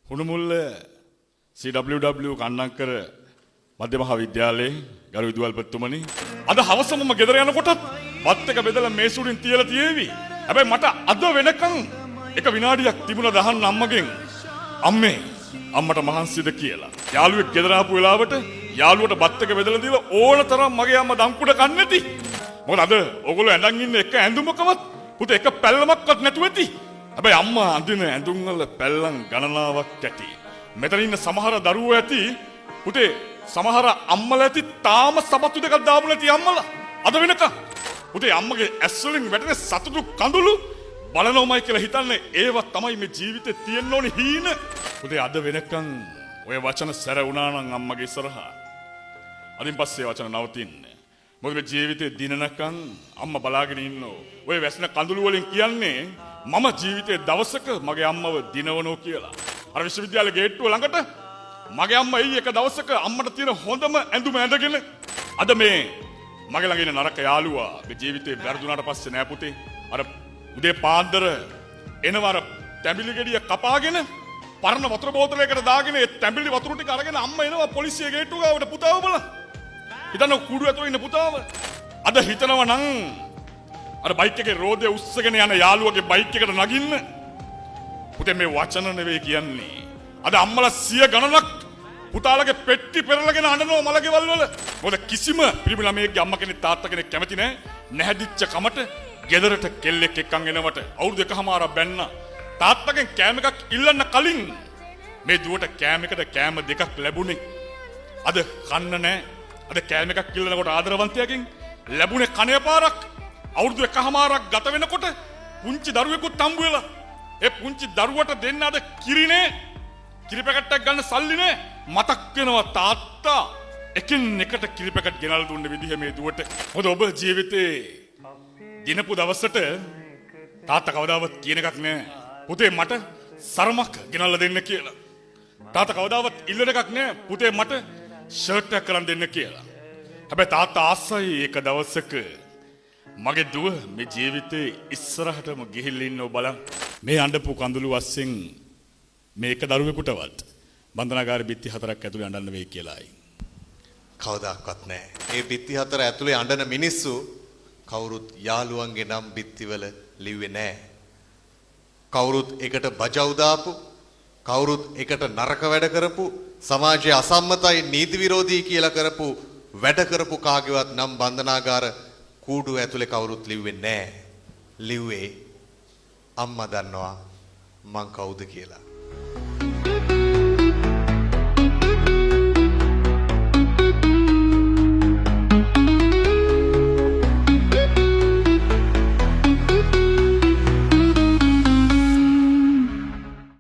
හුණුමුල්ල CWW කන්නංකර මධ්‍ය මහා විද්‍යාලයේ ගරු විදුහල්පතිතුමනි අද හවසම මම ගෙදර යනකොටත් වත් එක බෙදලා මේසුරින් තියලා තියේවි. හැබැයි මට අද වෙනකන් එක විනාඩියක් තිබුණා දහන්න අම්මගෙන් අම්මේ අම්මට මහන්සිද කියලා. යාළුවෙක් ගෙදර ආපු වෙලාවට යාළුවට බත් එක බෙදලා දීලා ඕන තරම් මගේ අම්මා දම්කුඩ කන්නේ නැති. මොකද අද ඕගොල්ලෝ ඇඳන් ඉන්න එක ඇඳුමකවත් පුතේ එක පැල්ලමක්වත් නැතුව ඇති. හැබැයි අම්මා අඳින ඇඳුම් වල පැල්ලම් ගණනාවක් ඇති. මෙතන ඉන්න සමහර දරුවෝ ඇති පුතේ සමහර අම්මලා ඇති තාම සපත්තු දෙකක් දාපු නැති අම්මලා. අද වෙනකන් පුතේ අම්මගේ ඇස් වලින් වැටෙන සතුටු කඳුළු බලනෝමයි කියලා හිතන්නේ ඒව තමයි මේ ජීවිතේ තියෙන්න ඕනේ හීන. පුතේ අද වෙනකන් ඔය වචන සැර වුණා නම් අම්මගේ ඉස්සරහා. අදින් පස්සේ වචන නවතින්නේ. මොකද මේ ජීවිතේ දිනනකන් අම්මා බලාගෙන ඉන්නෝ. ඔය වැස්සන කඳුළු වලින් කියන්නේ මම ජීවිතේ දවසක මගේ අම්මව දිනවනෝ කියලා. අර විශ්වවිද්‍යාලේ ගේට්ටුව ළඟට මගේ අම්මා එයි එක දවසක අම්මට තියෙන හොඳම ඇඳුම ඇඳගෙන අද මේ මගේ ළඟ ඉන්න නරක යාළුවා මේ ජීවිතේ වැරදුනාට පස්සේ නෑ පුතේ අර උදේ පාන්දර එනවර තැඹිලි ගෙඩිය කපාගෙන පරණ වතුර බෝතලයකට දාගෙන ඒ තැඹිලි වතුර ටික අරගෙන අම්මා එනවා පොලිසිය ගේට්ටුව ගාවට පුතාව බලන්න. හිතන්න කුඩු ඇතුලේ ඉන්න පුතාව. අද හිතනවා නම් අර බයික් එකේ රෝදේ උස්සගෙන යන යාළුවගේ බයික් එකට නගින්න. පුතේ මේ වචන නෙවෙයි කියන්නේ. අද අම්මලා 100 ගණනක් පුතාලගේ පෙට්ටි පෙරලගෙන අඬනවා මලකෙවල් වල. මොකද කිසිම පිරිමි ළමයෙක්ගේ අම්මා කෙනෙක් තාත්තා කෙනෙක් කැමති නැහැ නැහැදිච්ච කමට ගෙදරට කෙල්ලෙක් එක්කන් එනවට අවුරුදු එකමාරක් බැන්න තාත්තගෙන් කෑම එකක් ඉල්ලන්න කලින් මේ දුවට කෑම එකට කෑම දෙකක් ලැබුණේ. අද කන්න නැහැ. අද කෑම එකක් ඉල්ලනකොට ආදරවන්තයෙක්ගෙන් ලැබුණේ කණේ පාරක්. අවුරුදු එකමාරක් ගත වෙනකොට පුංචි දරුවෙකුත් හම්බ වෙලා ඒ පුංචි දරුවට දෙන්න අද කිරිනේ කිරි පැකට්ටක් ගන්න සල්ලි නේ මතක් වෙනවා තාත්තා එකින් එකට කිරි පැකට් ගෙනල්ලා දුන්න විදිහ මේ දුවට. මොකද ඔබ ජීවිතේ දිනපු දවසට තාත්තා කවදාවත් කියන එකක් නෑ පුතේ මට සරමක් ගෙනල්ලා දෙන්න කියලා. තාත්තා කවදාවත් ඉල්ලන එකක් නෑ පුතේ මට ෂර්ට් එකක් කරන් දෙන්න කියලා. හැබැයි තාත්තා ආසයි එක දවසක මගේ දුව මේ ජීවිතේ ඉස්සරහටම ගිහිල්ලා ඉන්නව බලන්න. මේ අඬපු කඳුළු වස්සෙන් මේක දරුවෙකුටවත් බන්ධනාගාර බිත්ති 4ක් ඇතුලේ අඬන්න වෙයි කියලායි. කවදාවත් නැහැ. ඒ බිත්ති 4 ඇතුලේ අඬන මිනිස්සු කවුරුත් යාළුවන්ගේ නම් බිත්තිවල ලිව්වේ නැහැ. කවුරුත් එකට බජව් දාපු, කවුරුත් එකට නරක වැඩ කරපු, සමාජයේ අසම්මතයි නීති විරෝධී කියලා කරපු වැඩ කරපු කාගේවත් නම් බන්ධනාගාර කූඩු ඇතුලේ කවුරුත් ලිව්වේ නැහැ. ලිව්වේ අම්මා දන්නවා මං කවුද කියලා.